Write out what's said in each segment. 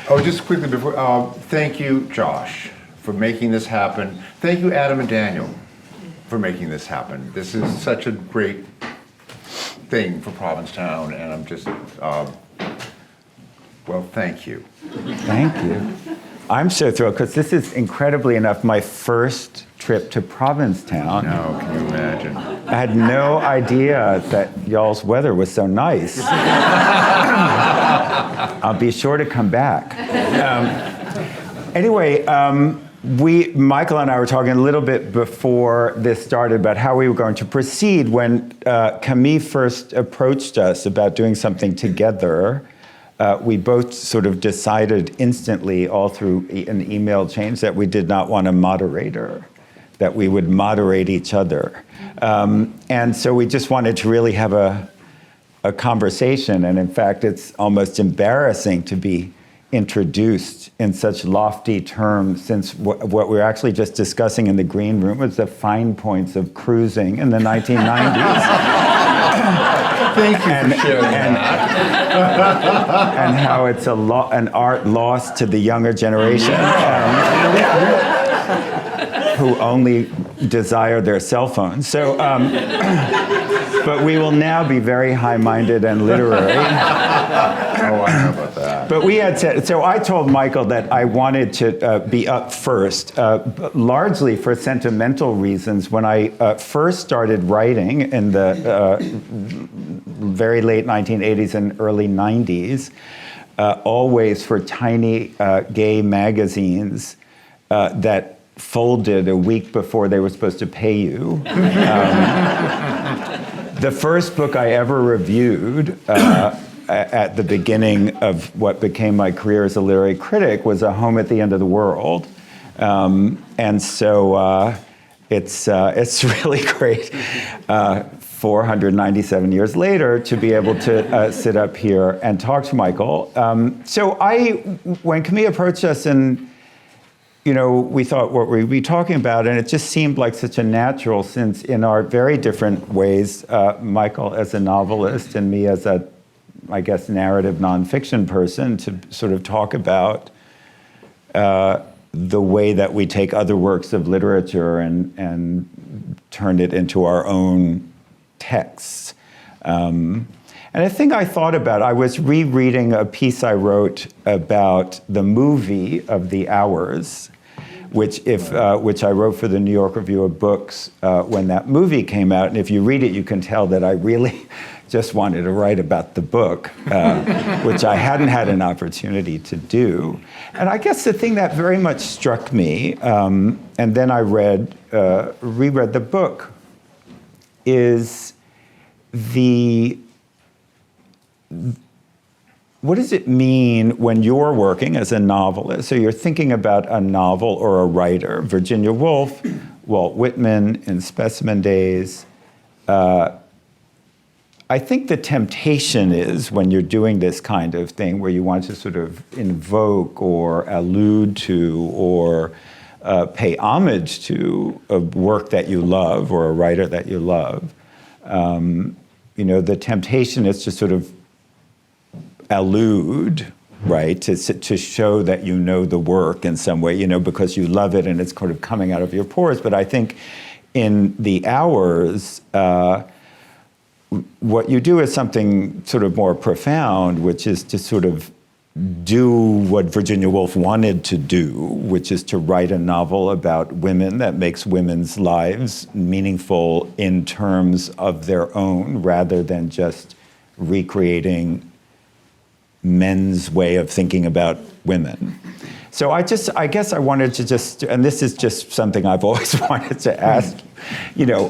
Oh, just quickly before, thank you, Josh, for making this happen. Thank you, Adam and Daniel, for making this happen. This is such a great thing for Provincetown, and I'm just, well, thank you. Thank you. I'm so thrilled, because this is, incredibly enough, my first trip to Provincetown. No, can you imagine? I had no idea that y'all's weather was so nice. I'll be sure to come back. Anyway, Michael and I were talking a little bit before this started about how we were going to proceed when Camille first approached us about doing something together. We both sort of decided instantly, all through an email change, that we did not want a moderator, that we would moderate each other. And so we just wanted to really have a conversation. And in fact, it's almost embarrassing to be introduced in such lofty terms, since what we were actually just discussing in the green room was the fine points of cruising in the 1990s. Thank you for sharing that. And how it's an art lost to the younger generation, who only desire their cell phones. So, but we will now be very high-minded and literary. Oh, I know about that. But we had said, so I told Michael that I wanted to be up first, largely for sentimental reasons. When I first started writing in the very late 1980s and early 90s, always for tiny gay magazines that folded a week before they were supposed to pay you. The first book I ever reviewed at the beginning of what became my career as a literary critic was A Home at the End of the World. And so it's really great, 497 years later, to be able to sit up here and talk to Michael. So when Camille approached us and we thought what we'd be talking about, and it just seemed like such a natural, since in our very different ways, Michael as a novelist and me as a, I guess, narrative nonfiction person, to sort of talk about the way that we take other works of literature and turn it into our own texts. And a thing I thought about, I was rereading a piece I wrote about the movie of The Hours, which I wrote for the New York Review of Books when that movie came out. And if you read it, you can tell that I really just wanted to write about the book, which I hadn't had an opportunity to do. And I guess the thing that very much struck me, and then I reread the book, is what does it mean when you're working as a novelist? So you're thinking about a novel or a writer, Virginia Woolf, Walt Whitman in Specimen Days. I think the temptation is, when you're doing this kind of thing where you want to sort of invoke or allude to or pay homage to a work that you love or a writer that you love, the temptation is to sort of allude, right, to show that you know the work in some way, because you love it and it's kind of coming out of your pores. But I think in The Hours, what you do is something sort of more profound, which is to sort of do what Virginia Woolf wanted to do, which is to write a novel about women that makes women's lives meaningful in terms of their own, rather than just recreating men's way of thinking about women. So I guess I wanted to just, and this is just something I've always wanted to ask,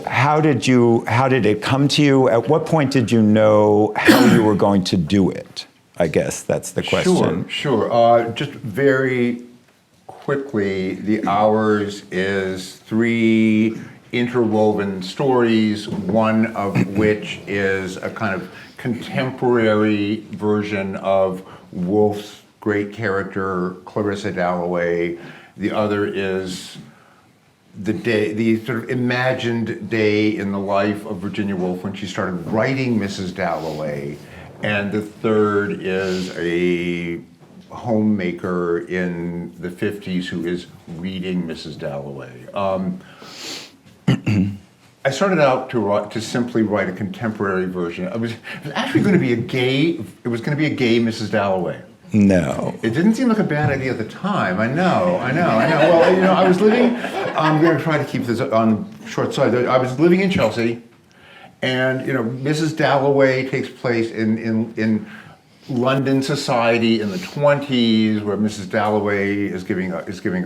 how did it come to you? At what point did you know how you were going to do it? I guess that's the question. Sure. Just very quickly, The Hours is 3 interwoven stories, one of which is a kind of contemporary version of Woolf's great character, Clarissa Dalloway. The other is the sort of imagined day in the life of Virginia Woolf when she started writing Mrs. Dalloway, and the third is a homemaker in the 50s who is reading Mrs. Dalloway. I started out to simply write a contemporary version. It was actually going to be a gay Mrs. Dalloway. No. It didn't seem like a bad idea at the time. I know. Well, I was living, I'm going to try to keep this on the short side. I was living in Chelsea, and, Mrs. Dalloway takes place in London society in the 20s, where Mrs. Dalloway is giving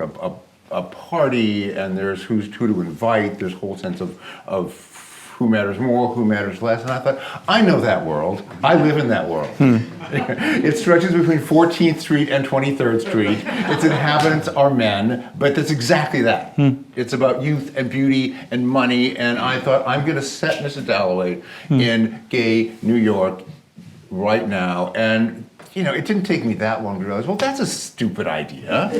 a party, and there's who to invite. There's a whole sense of who matters more, who matters less. And I thought, I know that world. I live in that world. It stretches between 14th Street and 23rd Street. Its inhabitants are men, but that's exactly that. It's about youth and beauty and money. And I thought, I'm going to set Mrs. Dalloway in gay New York right now. And it didn't take me that long to realize, well, that's a stupid idea.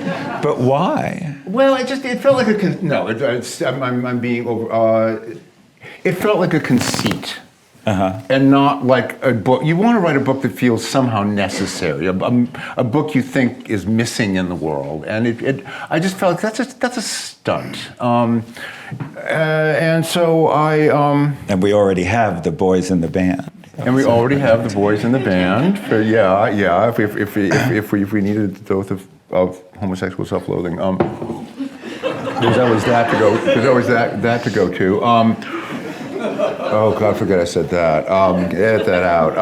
But why? Well, it felt like I'm being over. It felt like a conceit, and not like a book. You want to write a book that feels somehow necessary, a book you think is missing in the world, and I just felt like that's a stunt. And so I. And we already have the boys in the band. And we already have the boys in the band. If we needed the dose of homosexual self-loathing, there's always that to go. There's always that to go to. Oh God, forget I said that. Edit that out.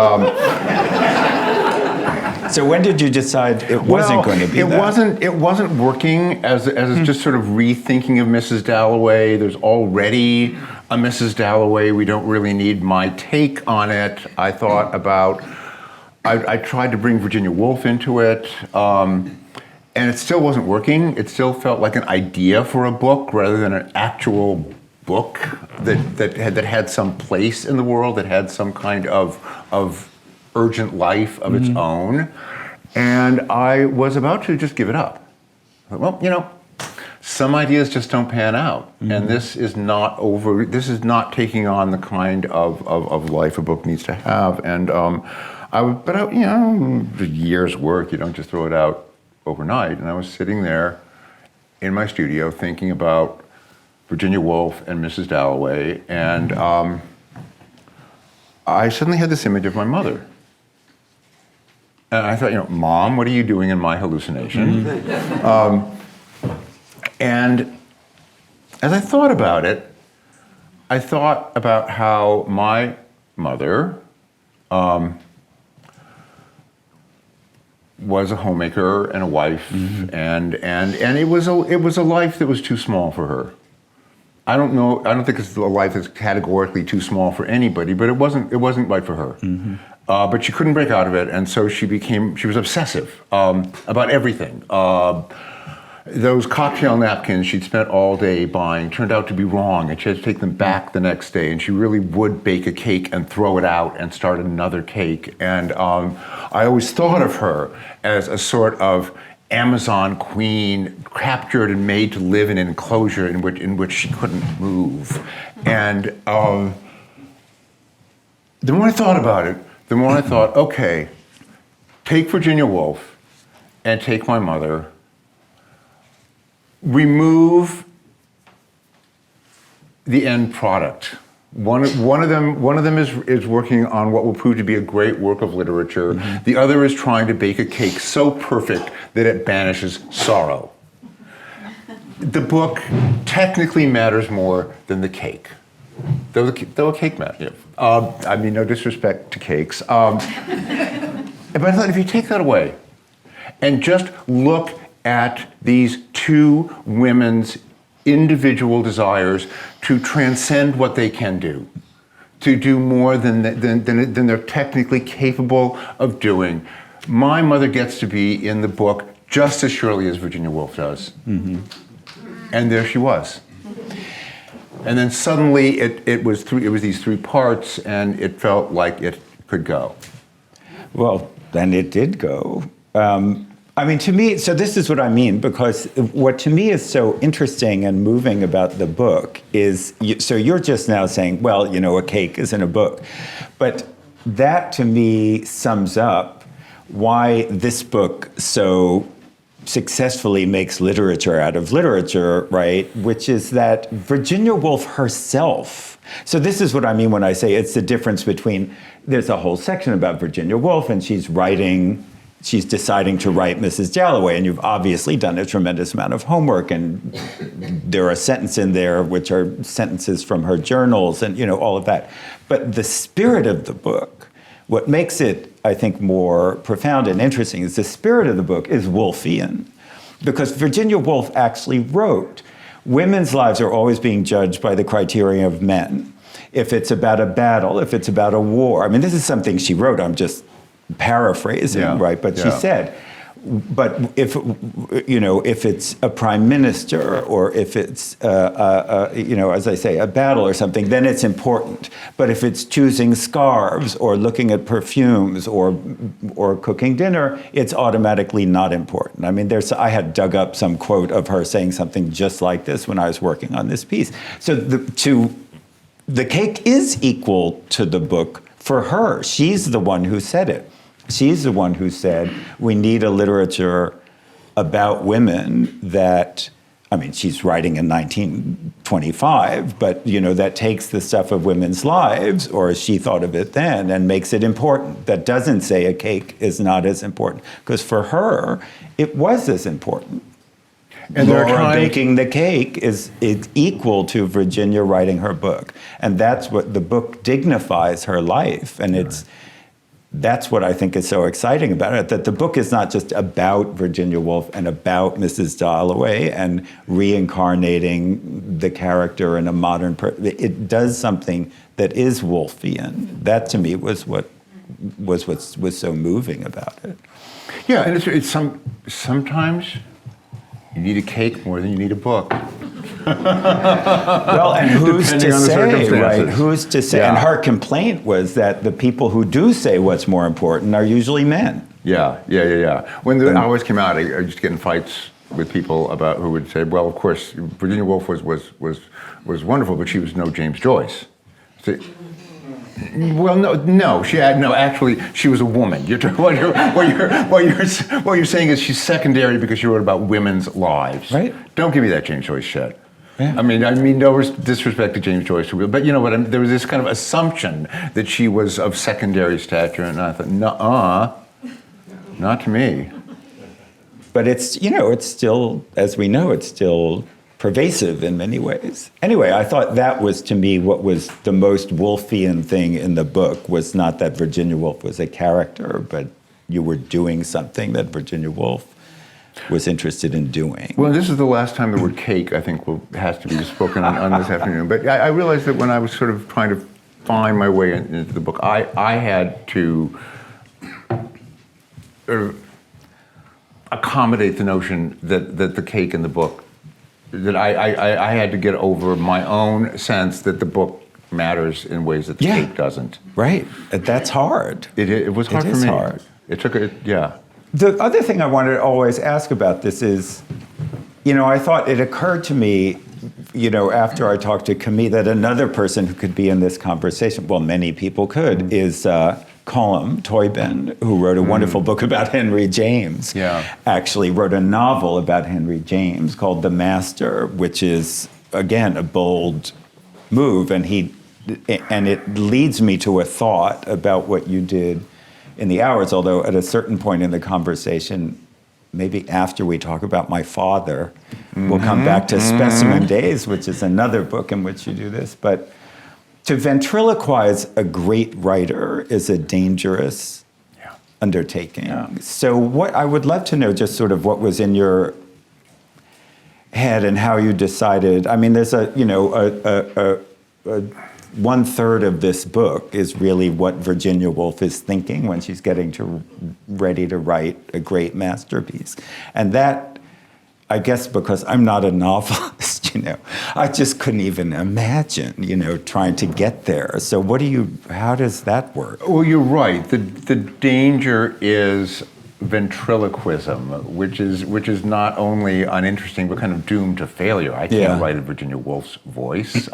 So when did you decide it wasn't going to be that? It wasn't working as just sort of rethinking of Mrs. Dalloway. There's already a Mrs. Dalloway. We don't really need my take on it. I thought about. I tried to bring Virginia Woolf into it, and it still wasn't working. It still felt like an idea for a book rather than an actual book that had some place in the world, that had some kind of urgent life of its own. And I was about to just give it up. Well, some ideas just don't pan out, and this is not taking on the kind of life a book needs to have. And the year's work, you don't just throw it out overnight. And I was sitting there in my studio thinking about Virginia Woolf and Mrs. Dalloway, and I suddenly had this image of my mother. And I thought, Mom, what are you doing in my hallucination? And as I thought about it, I thought about how my mother was a homemaker and a wife, and it was a life that was too small for her. I don't think it's a life that's categorically too small for anybody, but it wasn't right for her. But she couldn't break out of it, and so she was obsessive about everything. Those cocktail napkins she'd spent all day buying turned out to be wrong, and she had to take them back the next day, and she really would bake a cake and throw it out and start another cake. And I always thought of her as a sort of Amazon queen, captured and made to live in an enclosure in which she couldn't move. And the more I thought about it, the more I thought, okay, take Virginia Woolf and take my mother, remove the end product. One of them is working on what will prove to be a great work of literature. The other is trying to bake a cake so perfect that it banishes sorrow. The book technically matters more than the cake, though a cake matters. I mean, no disrespect to cakes, but I thought if you take that away and just look at these two women's individual desires to transcend what they can do, to do more than they're technically capable of doing. My mother gets to be in the book just as surely as Virginia Woolf does. And there she was. And then suddenly it was these three parts, and it felt like it could go. Well, then it did go. I mean, to me, so this is what I mean, because what to me is so interesting and moving about the book is, so you're just now saying, well, a cake isn't a book. But that to me sums up why this book so successfully makes literature out of literature, right? Which is that Virginia Woolf herself. So this is what I mean when I say it's the difference between, there's a whole section about Virginia Woolf and she's deciding to write Mrs. Dalloway, and you've obviously done a tremendous amount of homework, and there are sentences in there which are sentences from her journals and, all of that. But the spirit of the book, what makes it, I think, more profound and interesting is the spirit of the book is Woolfian. Because Virginia Woolf actually wrote, women's lives are always being judged by the criteria of men. If it's about a battle, if it's about a war. I mean, this is something she wrote, I'm just paraphrasing, right? But she said, but if it's a prime minister or if it's as I say, a battle or something, then it's important. But if it's choosing scarves or looking at perfumes or cooking dinner, it's automatically not important. I mean, I had dug up some quote of her saying something just like this when I was working on this piece. So the cake is equal to the book for her. She's the one who said it. She's the one who said, we need a literature about women that, I mean, she's writing in 1925, but, that takes the stuff of women's lives, or as she thought of it then, and makes it important. That doesn't say a cake is not as important, because for her, it was as important. And Laura baking the cake is equal to Virginia writing her book. And that's what the book dignifies her life. And that's what I think is so exciting about it, that the book is not just about Virginia Woolf and about Mrs. Dalloway and reincarnating the character in a modern person. It does something that is Woolfian. That to me was what was so moving about it. Yeah, and it's sometimes you need a cake more than you need a book. Well, and who's to say, right? Who's to say? Yeah. And her complaint was that the people who do say what's more important are usually men. Yeah. When the hours came out, I used to get in fights with people about who would say, well, of course, Virginia Woolf was wonderful, but she was no James Joyce. So, well, no. Actually, she was a woman. What you're saying is she's secondary because she wrote about women's lives. Right. Don't give me that James Joyce shit. Yeah. I mean, no disrespect to James Joyce, but you know what? There was this kind of assumption that she was of secondary stature, and I thought, nuh-uh, not to me. But it's still, as we know, it's still pervasive in many ways. Anyway, I thought that was, to me, what was the most Woolfian thing in the book, was not that Virginia Woolf was a character, but you were doing something that Virginia Woolf was interested in doing. Well, this is the last time the word cake, I think, has to be spoken on this afternoon. But I realized that when I was sort of trying to find my way into the book, I had to accommodate the notion that the cake in the book, that I had to get over my own sense that the book matters in ways that the cake doesn't. Right. That's hard. It was hard for me. It is hard. It took it, yeah. The other thing I wanted to always ask about this is, I thought it occurred to me, after I talked to Camille, that another person who could be in this conversation, well, many people could, is Colm Toybin, who wrote a wonderful book about Henry James. Yeah. Actually wrote a novel about Henry James called The Master, which is, again, a bold move, and it leads me to a thought about what you did in the hours, although at a certain point in the conversation, maybe after we talk about my father, we'll come back to Specimen Days, which is another book in which you do this. But to ventriloquize a great writer is a dangerous undertaking. Yeah. So what I would love to know, just sort of what was in your head and how you decided. I mean, there's a 1/3 of this book is really what Virginia Woolf is thinking when she's getting ready to write a great masterpiece. And that, I guess because I'm not a novelist, I just couldn't even imagine, trying to get there. So how does that work? Well, you're right. The danger is ventriloquism, which is not only uninteresting, but kind of doomed to failure. I can't write a Virginia Woolf's voice.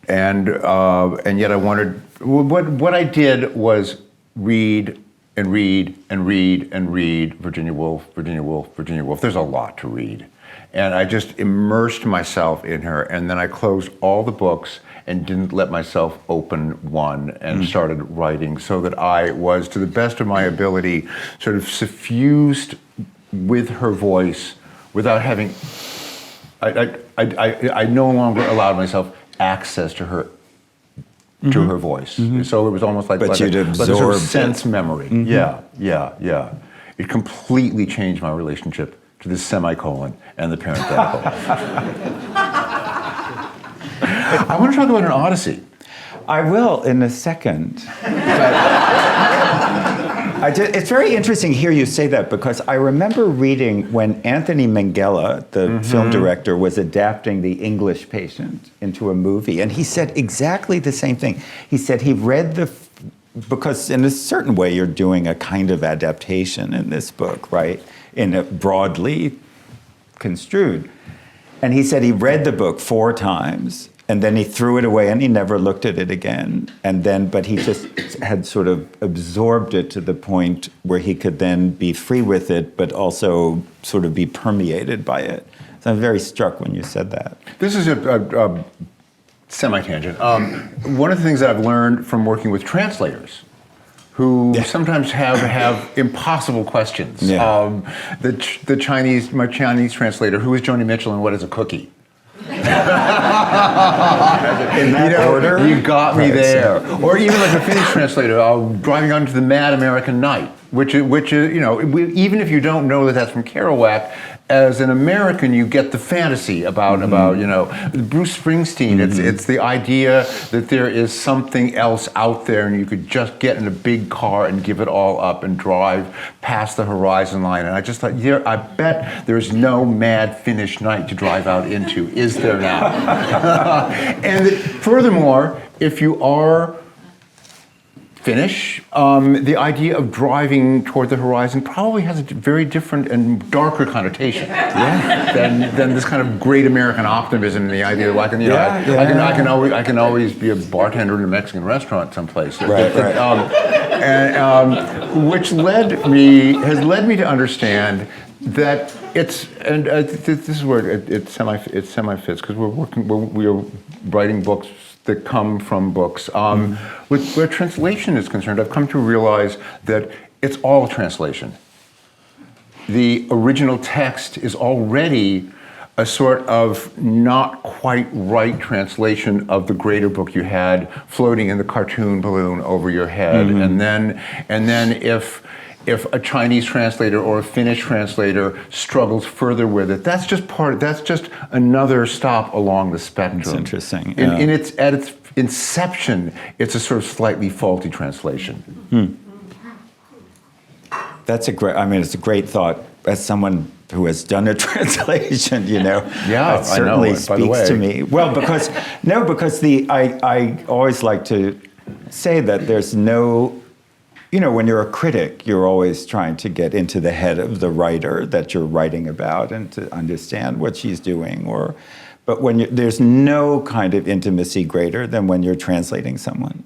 and yet I wanted, what I did was read and read and read and read Virginia Woolf, Virginia Woolf, Virginia Woolf. There's a lot to read. And I just immersed myself in her, and then I closed all the books and didn't let myself open one and started writing, so that I was, to the best of my ability, sort of suffused with her voice without having, I no longer allowed myself access to her voice. So it was almost like, But you'd a sort of absorbed sense memory. Yeah. It completely changed my relationship to the semicolon and the parenthetical. I want to talk about An Odyssey. I will in a second. It's very interesting to hear you say that, because I remember reading when Anthony Minghella, the film director, was adapting The English Patient into a movie, and he said exactly the same thing. He said he read because in a certain way you're doing a kind of adaptation in this book, right? In a broadly construed. And he said he read the book 4 times, and then he threw it away and he never looked at it again. But he just had sort of absorbed it to the point where he could then be free with it, but also sort of be permeated by it. So I'm very struck when you said that. This is a semi-tangent. One of the things that I've learned from working with translators, who sometimes have impossible questions. Yeah. My Chinese translator, who is Joni Mitchell and what is a cookie? In that order? You got me there. Or even like a Finnish translator, driving onto the Mad American Night, which is, even if you don't know that that's from Kerouac, as an American, you get the fantasy about Bruce Springsteen. It's the idea that there is something else out there, and you could just get in a big car and give it all up and drive past the horizon line. And I just thought, I bet there's no mad Finnish night to drive out into. Is there now? And furthermore, if you are Finnish, the idea of driving toward the horizon probably has a very different and darker connotation than this kind of great American optimism and the idea that I can always be a bartender in a Mexican restaurant someplace. Right. Which has led me to understand that this is where it semi fits, because we are writing books that come from books. Where translation is concerned, I've come to realize that it's all translation. The original text is already a sort of not quite right translation of the greater book you had floating in the cartoon balloon over your head. And then if a Chinese translator or a Finnish translator struggles further with it, that's just another stop along the spectrum. It's interesting. At its inception, it's a sort of slightly faulty translation. It's a great thought. As someone who has done a translation, it certainly speaks to me. Well, because I always like to say that there's no, when you're a critic, you're always trying to get into the head of the writer that you're writing about and to understand what she's doing. But there's no kind of intimacy greater than when you're translating someone.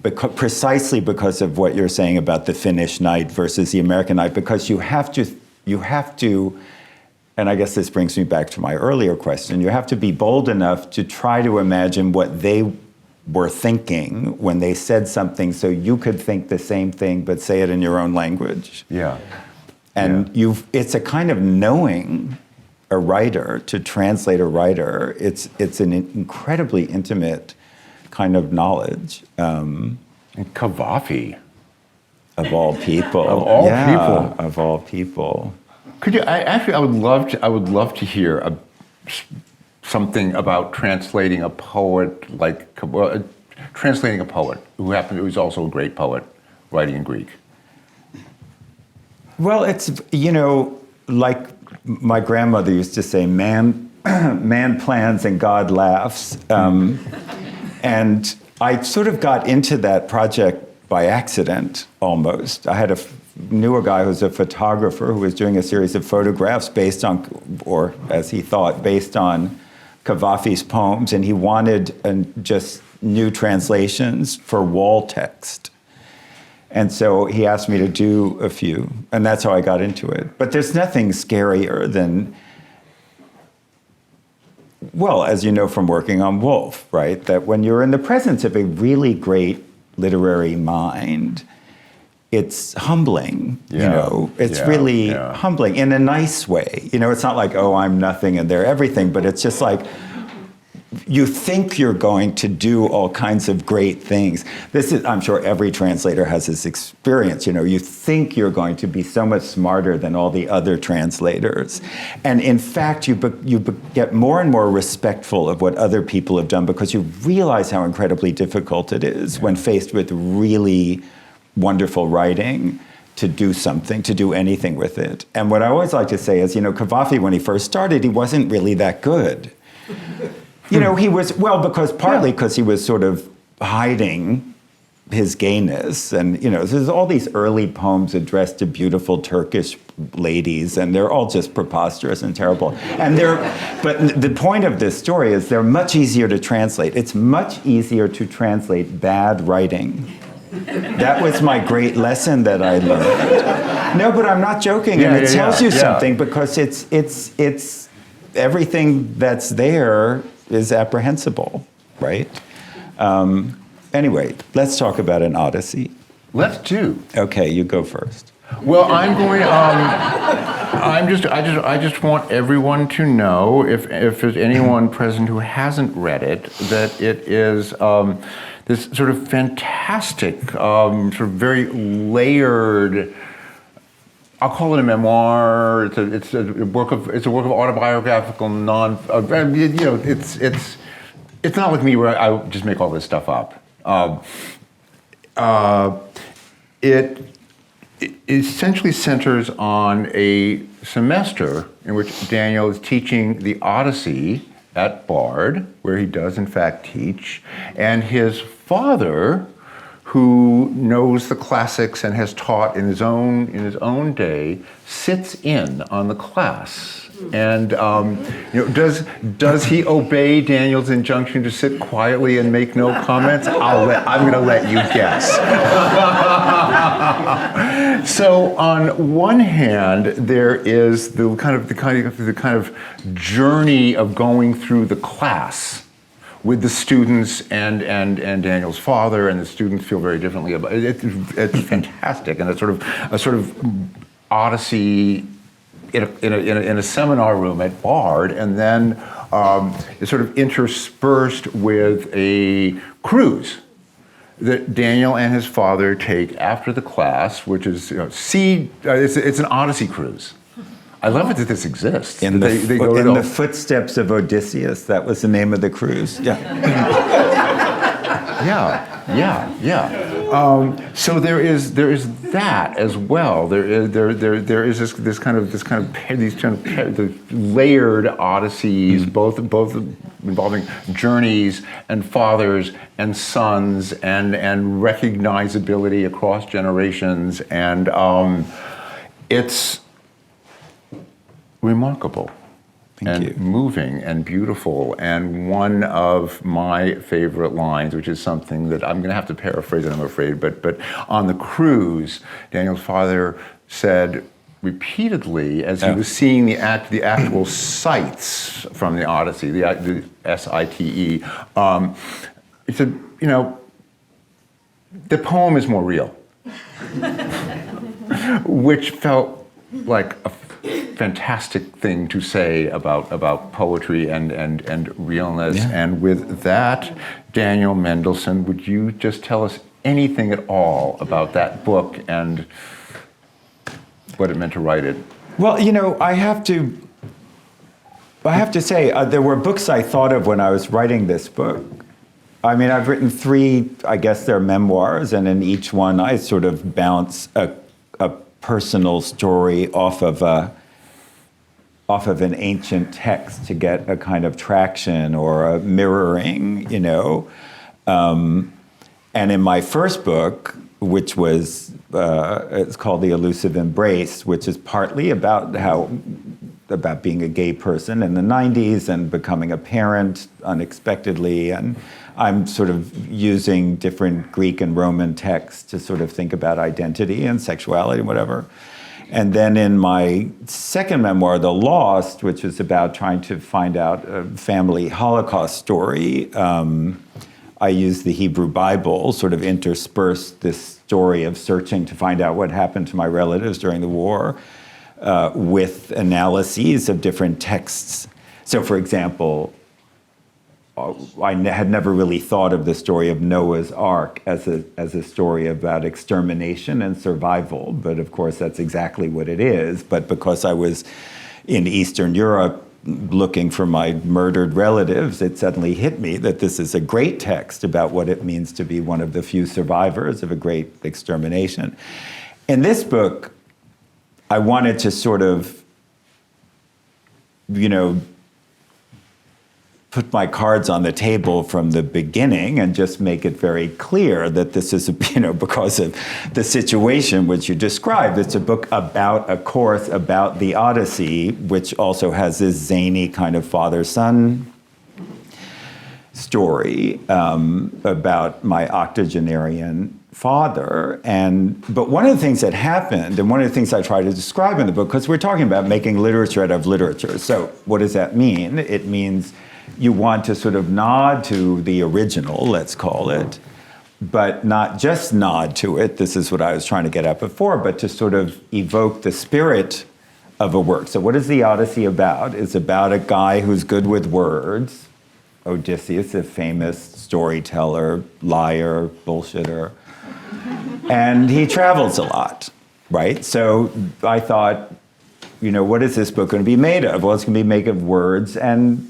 Precisely because of what you're saying about the Finnish night versus the American night, because you have to, and I guess this brings me back to my earlier question, you have to be bold enough to try to imagine what they were thinking when they said something, so you could think the same thing but say it in your own language. Yeah. And it's a kind of knowing a writer, to translate a writer. It's an incredibly intimate kind of knowledge. And Cavafy. Of all people. Of all people. Could you? I would love to hear something about translating a poet, translating a poet who's also a great poet, writing in Greek. Well, it's like my grandmother used to say, man plans and God laughs. And I sort of got into that project by accident, almost. I knew a guy who's a photographer who was doing a series of photographs based on, or as he thought, based on Cavafy's poems, and he wanted just new translations for wall text. And so he asked me to do a few, and that's how I got into it. But there's nothing scarier than, well, as you know from working on Woolf, right? That when you're in the presence of a really great literary mind, it's humbling, you know? It's really humbling in a nice way. You know, it's not like, oh, I'm nothing and they're everything, but it's just like, you think you're going to do all kinds of great things. This is, I'm sure every translator has this experience, you know, you think you're going to be so much smarter than all the other translators. And in fact, you get more and more respectful of what other people have done because you realize how incredibly difficult it is when faced with really wonderful writing to do something, to do anything with it. And what I always like to say is, you know, Cavafy, when he first started, he wasn't really that good. You know, he was, well, partly because he was sort of hiding his gayness. And, you know, there's all these early poems addressed to beautiful Turkish ladies, and they're all just preposterous and terrible. But the point of this story is they're much easier to translate. It's much easier to translate bad writing. That was my great lesson that I learned. No, but I'm not joking, and it tells you something because it's everything that's there is apprehensible, right? Anyway, let's talk about An Odyssey. Let's do. Okay, you go first. Well, I'm going. I just want everyone to know, if there's anyone present who hasn't read it, that it is this sort of fantastic, sort of very layered. I'll call it a memoir. It's a work of autobiographical you know, it's not like me where I just make all this stuff up. It essentially centers on a semester in which Daniel is teaching the Odyssey at Bard, where he does in fact teach, and his father, who knows the classics and has taught in his own day, sits in on the class. And you know, does he obey Daniel's injunction to sit quietly and make no comments? I'm going to let you guess. So on one hand, there is the kind of journey of going through the class with the students and Daniel's father, and the students feel very differently about it. It's fantastic, and it's a sort of Odyssey in a seminar room at Bard, and then it's sort of interspersed with a cruise that Daniel and his father take after the class, which is, you know, it's an Odyssey cruise. I love it that this exists. In the footsteps of Odysseus, that was the name of the cruise. Yeah. So there is that as well. There is these kind of layered odysseys, both involving journeys and fathers and sons and recognizability across generations, and it's remarkable. Thank you. Moving and beautiful, and one of my favorite lines, which is something that I'm going to have to paraphrase it, I'm afraid, but on the cruise, Daniel's father said repeatedly, as he was seeing the actual sights from the Odyssey, the S-I-T-E, he said, you know, the poem is more real, which felt like a fantastic thing to say about poetry and realness. Yeah. And with that, Daniel Mendelsohn, would you just tell us anything at all about that book and what it meant to write it? Well, you know, I have to say, there were books I thought of when I was writing this book. I mean, I've written 3, I guess they're memoirs, and in each one I sort of bounce a personal story off of an ancient text to get a kind of traction or a mirroring, you know. And in my first book, which was, it's called The Elusive Embrace, which is partly about how about being a gay person in the 90s and becoming a parent unexpectedly. And I'm sort of using different Greek and Roman texts to sort of think about identity and sexuality and whatever. And then in my second memoir, The Lost, which is about trying to find out a family Holocaust story, I used the Hebrew Bible, sort of interspersed this story of searching to find out what happened to my relatives during the war with analyses of different texts. So for example, I had never really thought of the story of Noah's Ark as a story about extermination and survival, but of course that's exactly what it is. But because I was in Eastern Europe looking for my murdered relatives, it suddenly hit me that this is a great text about what it means to be one of the few survivors of a great extermination. In this book, I wanted to sort of, put my cards on the table from the beginning and just make it very clear that this is, because of the situation which you described. It's a book about a course about the Odyssey, which also has this zany kind of father-son story about my octogenarian father. But one of the things that happened, and one of the things I try to describe in the book, because we're talking about making literature out of literature. So what does that mean? It means you want to sort of nod to the original, let's call it, but not just nod to it. This is what I was trying to get at before, but to sort of evoke the spirit of a work. So what is the Odyssey about? It's about a guy who's good with words. Odysseus, a famous storyteller, liar, bullshitter. And he travels a lot, right? So I thought, what is this book going to be made of? Well, it's going to be made of words and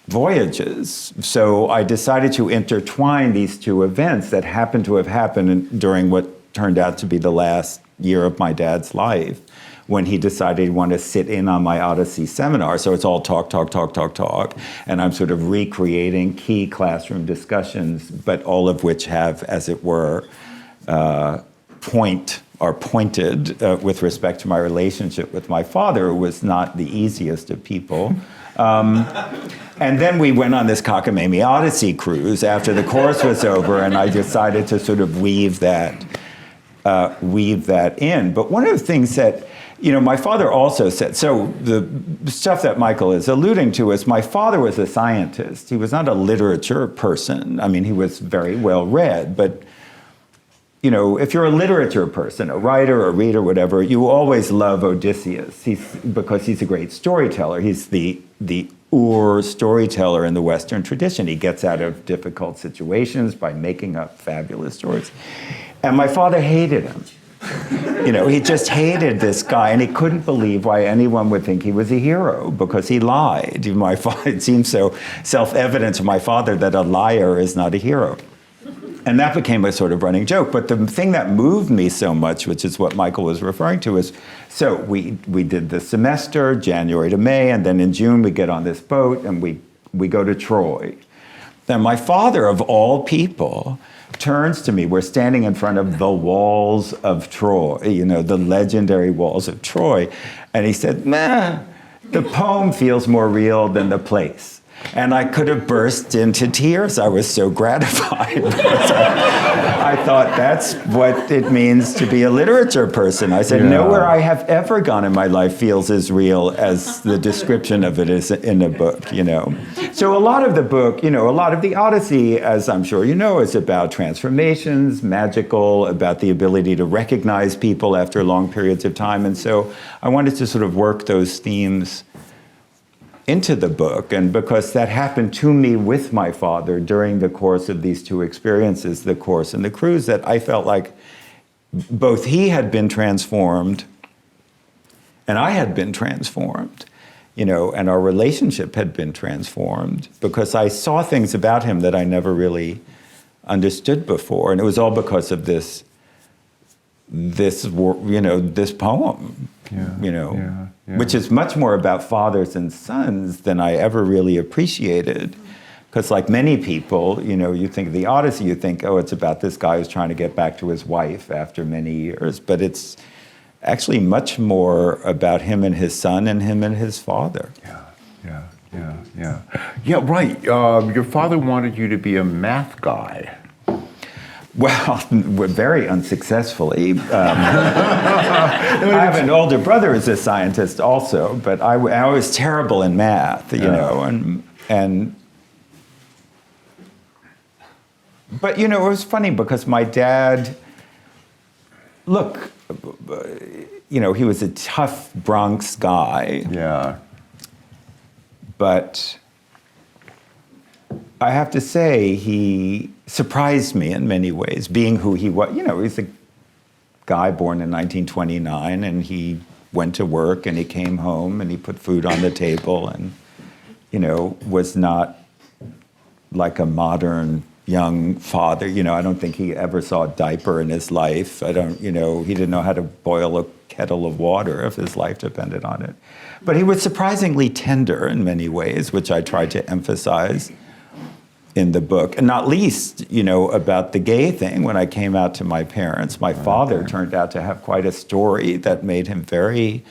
voyages. So I decided to intertwine these two events that happened to have happened during what turned out to be the last year of my dad's life, when he decided he wanted to sit in on my Odyssey seminar. So it's all talk, and I'm sort of recreating key classroom discussions, but all of which have, as it were, pointed with respect to my relationship with my father, who was not the easiest of people. And then we went on this cockamamie Odyssey cruise after the course was over, and I decided to sort of weave that in. But one of the things that, my father also said, so the stuff that Michael is alluding to is my father was a scientist. He was not a literature person. I mean, he was very well read, but if you're a literature person, a writer, a reader, whatever, you always love Odysseus because he's a great storyteller. He's the storyteller in the Western tradition. He gets out of difficult situations by making up fabulous stories. And my father hated him. He just hated this guy, and he couldn't believe why anyone would think he was a hero because he lied. It seemed so self-evident to my father that a liar is not a hero. And that became a sort of running joke. But the thing that moved me so much, which is what Michael was referring to, is so we did the semester, January to May, and then in June we get on this boat and we go to Troy. Then my father, of all people, turns to me. We're standing in front of the walls of Troy, the legendary walls of Troy. And he said, nah, the poem feels more real than the place. And I could have burst into tears. I was so gratified because I thought that's what it means to be a literature person. I said, nowhere I have ever gone in my life feels as real as the description of it is in a book, So a lot of the book, a lot of the Odyssey, as I'm sure you know, is about transformations, magical, about the ability to recognize people after long periods of time. And so I wanted to sort of work those themes into the book, and because that happened to me with my father during the course of these two experiences, the course and the cruise, that I felt like both he had been transformed and I had been transformed, and our relationship had been transformed because I saw things about him that I never really understood before, and it was all because of this poem, which is much more about fathers and sons than I ever really appreciated. Because like many people, you think of the Odyssey, you think, oh, it's about this guy who's trying to get back to his wife after many years. But it's actually much more about him and his son and him and his father. Yeah, right. Your father wanted you to be a math guy. Well, very unsuccessfly. I have an older brother who's a scientist also, but I was terrible in math, you know, but you know, it was funny because my dad, look, you know, he was a tough Bronx guy. Yeah. But I have to say, he surprised me in many ways, being who he was. You know, he's a guy born in 1929, and he went to work, and he came home, and he put food on the table, and, you know, was not like a modern young father. You know, I don't think he ever saw a diaper in his life. You know, he didn't know how to boil a kettle of water if his life depended on it. But he was surprisingly tender in many ways, which I tried to emphasize in the book. And not least, you know, about the gay thing. When I came out to my parents, my father turned out to have quite a story that made him very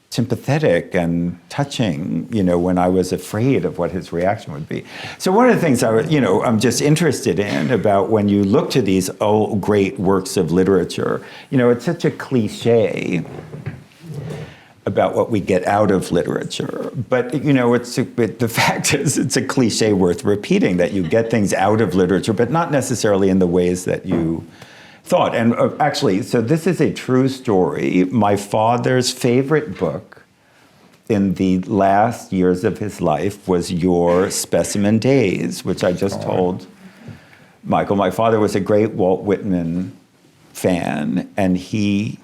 sympathetic and touching, you know, when I was afraid of what his reaction would be. So one of the things I'm just interested in about when you look to these old great works of literature, you know, it's such a cliche about what we get out of literature. But, you know, the fact is it's a cliche worth repeating, that you get things out of literature, but not necessarily in the ways that you thought. And actually, so this is a true story. My father's favorite book in the last years of his life was your Specimen Days, which I just told Michael. My father was a great Walt Whitman fan, and he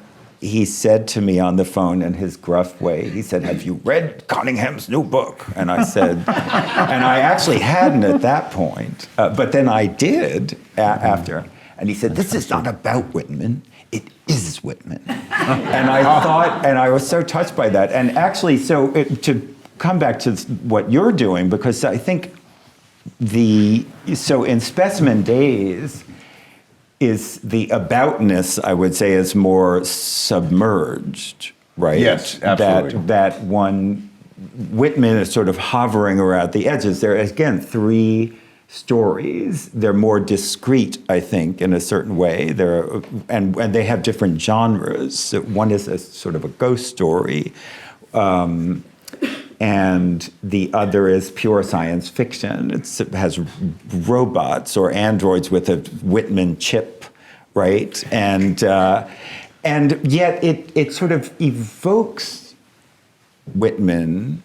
said to me on the phone in his gruff way, he said, "Have you read Cunningham's new book?" And I said, and I actually hadn't at that point, but then I did after. And he said, "This is not about Whitman, it is Whitman." And I thought, and I was so touched by that. And actually, to come back to what you're doing, because I think so in Specimen Days, is the aboutness, I would say, is more submerged, right? Yes, absolutely. That one, Whitman is sort of hovering around the edges. There are, again, three stories. They're more discrete, I think, in a certain way. And they have different genres. So one is a sort of a ghost story, and the other is pure science fiction. It has robots or androids with a Whitman chip, right? And yet it sort of evokes Whitman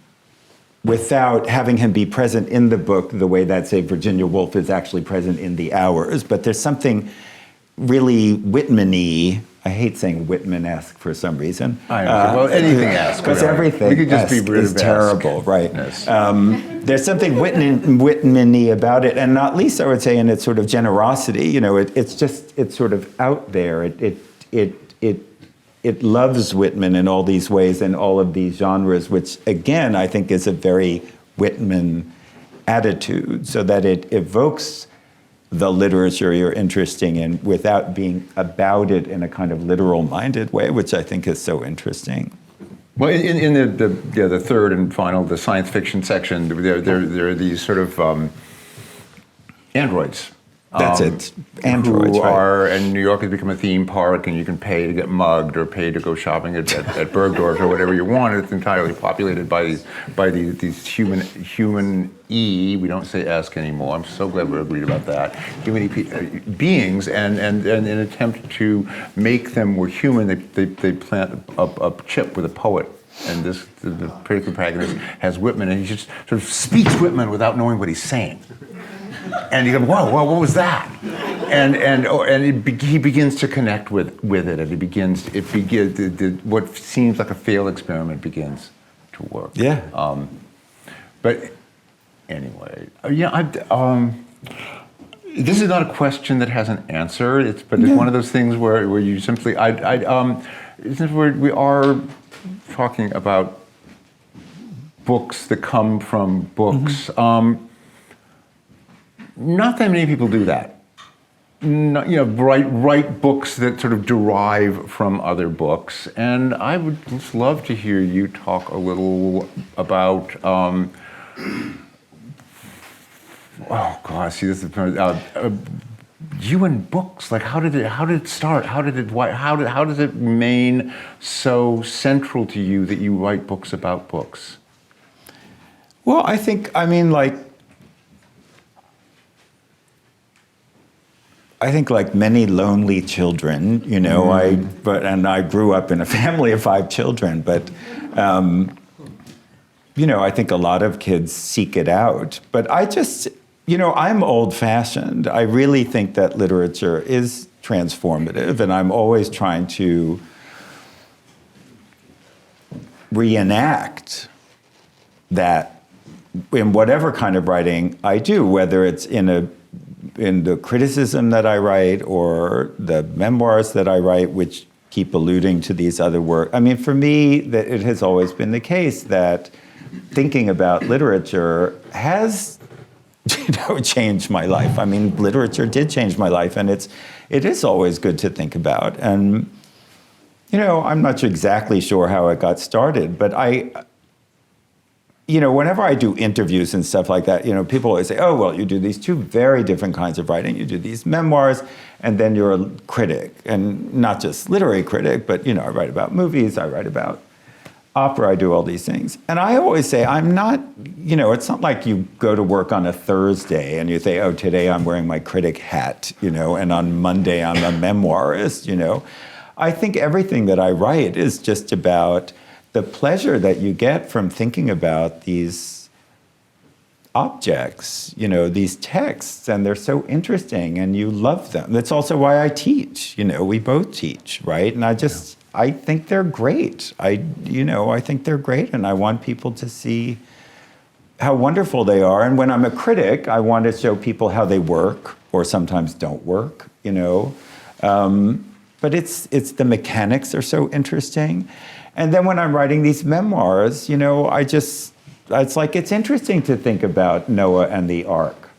without having him be present in the book the way that, say, Virginia Woolf is actually present in The Hours. But there's something really Whitman-y. I hate saying Whitman-esque for some reason. I know. Well, anything-esque. Because everything we could just be rid is of terrible, right? Yes. There's something Whitman-y about it, and not least, I would say, in its sort of generosity. You know, it's sort of out there. It loves Whitman in all these ways and all of these genres, which, again, I think is a very Whitman attitude, so that it evokes the literature you're interested in without being about it in a kind of literal-minded way, which I think is so interesting. Well, in the third and final, the science fiction section, there are these sort of androids. That's it. Androids, who right. are, and New York has become a theme park, and you can pay to get mugged or pay to go shopping at Bergdorf or whatever you want. It's entirely populated by these human E. We don't say esque anymore. I'm so glad we agreed about that. Human beings, and in an attempt to make them more human, they plant a chip with a poet. And the critical protagonist has Whitman, and he just sort of speaks Whitman without knowing what he's saying. And you go, whoa, what was that? He begins to connect with it, and what seems like a failed experiment begins to work. Yeah. But anyway, this is not a question that has an answer. It's one of those things where you simply, since we are talking about books that come from books. Not that many people do that. write books that sort of derive from other books. And I would just love to hear you talk a little about. Oh gosh, see, this is you and books. Like, how did it start? How does it remain so central to you that you write books about books? Well, I think like many lonely children, I grew up in a family of 5 children, but I think a lot of kids seek it out. But I just, I'm old-fashioned. I really think that literature is transformative, and I'm always trying to reenact that in whatever kind of writing I do, whether it's in the criticism that I write or the memoirs that I write, which keep alluding to these other works. I mean, for me, it has always been the case that thinking about literature has, changed my life. I mean, literature did change my life, and it is always good to think about. And, I'm not exactly sure how it got started, but whenever I do interviews and stuff like that, people always say, oh, well, you do these 2 very different kinds of writing. You do these memoirs, and then you're a critic, and not just literary critic, but, I write about movies, I write about opera, I do all these things. And I always say, I'm not, it's not like you go to work on a Thursday and you say, oh, today I'm wearing my critic hat, and on Monday I'm a memoirist, I think everything that I write is just about the pleasure that you get from thinking about these objects, these texts, and they're so interesting and you love them. That's also why I teach, we both teach, right? And I think they're great. I think they're great, and I want people to see how wonderful they are. And when I'm a critic, I want to show people how they work or sometimes don't work, But it's the mechanics are so interesting. And then when I'm writing these memoirs, it's interesting to think about Noah and the Ark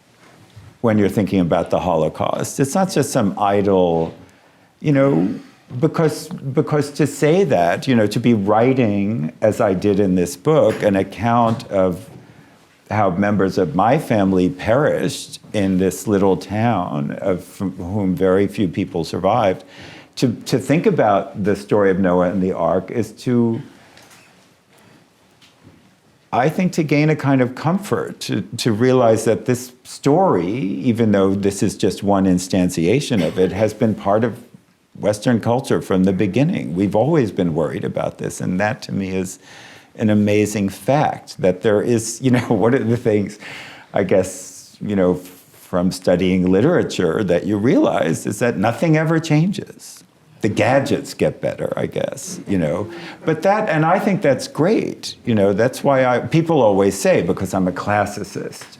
when you're thinking about the Holocaust. It's not just some idle, because to say that, to be writing, as I did in this book, an account of how members of my family perished in this little town, from whom very few people survived, to think about the story of Noah and the Ark is I think to gain a kind of comfort, to realize that this story, even though this is just one instantiation of it, has been part of Western culture from the beginning. We've always been worried about this, and that to me is an amazing fact, that there is, one of the things, I guess, from studying literature that you realize is that nothing ever changes. The gadgets get better, I guess, But and I think that's great, That's why people always say, because I'm a classicist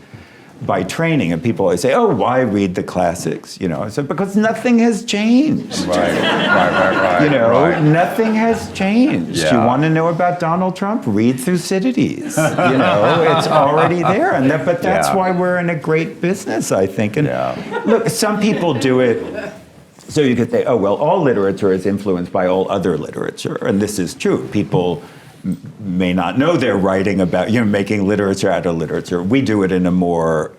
by training, and people always say, oh, why read the classics? I said, because nothing has changed. Right. Nothing has changed. Yeah. You want to know about Donald Trump? Read Thucydides. It's already there. But that's why we're in a great business, I think. And look, some people do it. So you could say, oh, well, all literature is influenced by all other literature. And this is true. People may not know they're writing about, making literature out of literature. We do it in we're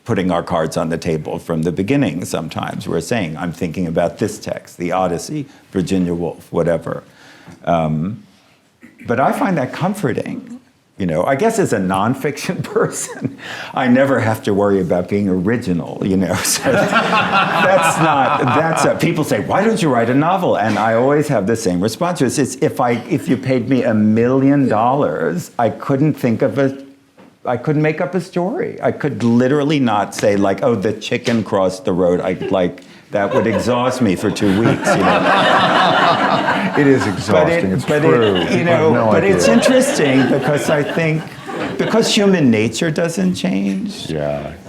putting our cards on the table from the beginning sometimes. We're saying, I'm thinking about this text, The Odyssey, Virginia Woolf, whatever. But I find that comforting. I guess as a nonfiction person, I never have to worry about being original, So people say, why don't you write a novel? And I always have the same response. It's if you paid me $1 million, I couldn't make up a story. I could literally not say oh, the chicken crossed the road. That would exhaust me for 2 weeks, It is exhausting, it's true. But it's interesting because I think, because human nature doesn't change,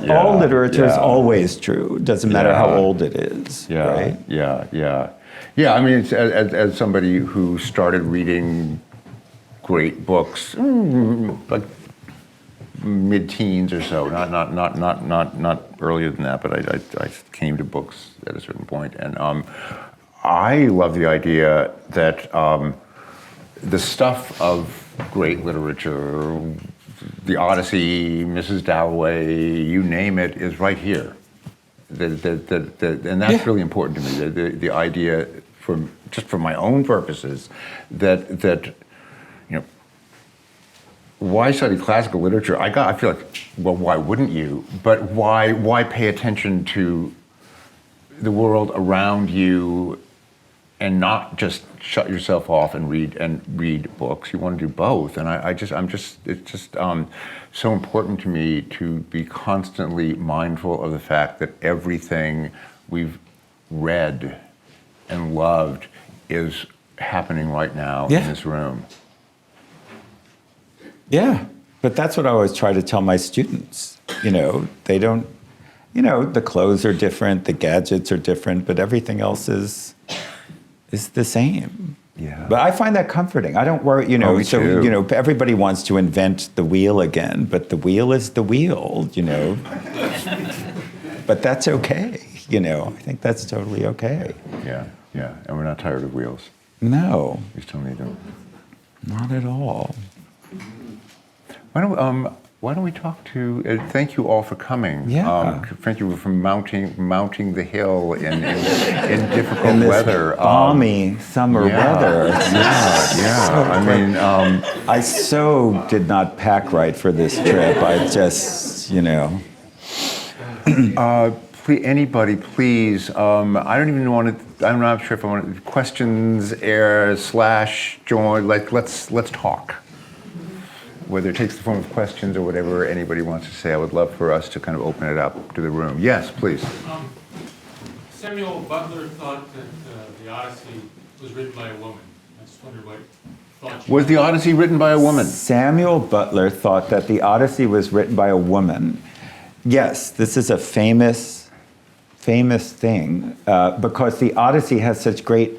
all literature is always true. It doesn't matter how old it is, right? Yeah, I mean, it's, as somebody who started reading great books, mid-teens or so, not earlier than that, but I came to books at a certain point, and I love the idea that the stuff of great literature, the Odyssey, Mrs. Dalloway, you name it, is right here. And that's really important to me. The idea, just for my own purposes, that why study classical literature? I feel like, well, why wouldn't you? But why pay attention to the world around you and not just shut yourself off and read books? You want to do both, and it's just so important to me to be constantly mindful of the fact that everything we've read and loved is happening right now in this room. Yeah, but that's what I always try to tell my students. They don't, the clothes are different, the gadgets are different, but everything else is the same. Yeah. But I find that comforting. I don't worry, Me too. Everybody wants to invent the wheel again, but the wheel is the wheel, But that's okay, I think that's totally okay. Yeah, and we're not tired of wheels. No. We still need them. Not at all. Why don't we talk to? Thank you all for coming. Yeah. Thank you for mounting the hill in difficult In this weather. balmy summer weather. Yeah. I so did not pack right for this trip. I just, Anybody, please. I don't even want to. I'm not sure if I want questions, / join. Let's talk. Whether it takes the form of questions or whatever anybody wants to say, I would love for us to kind of open it up to the room. Yes, please. Samuel Butler thought that the Odyssey was written by a woman. I just wondered what thought you Was the Odyssey written by a woman? Samuel Butler thought that the Odyssey was written by a woman. Yes, this is a famous thing because the Odyssey has such great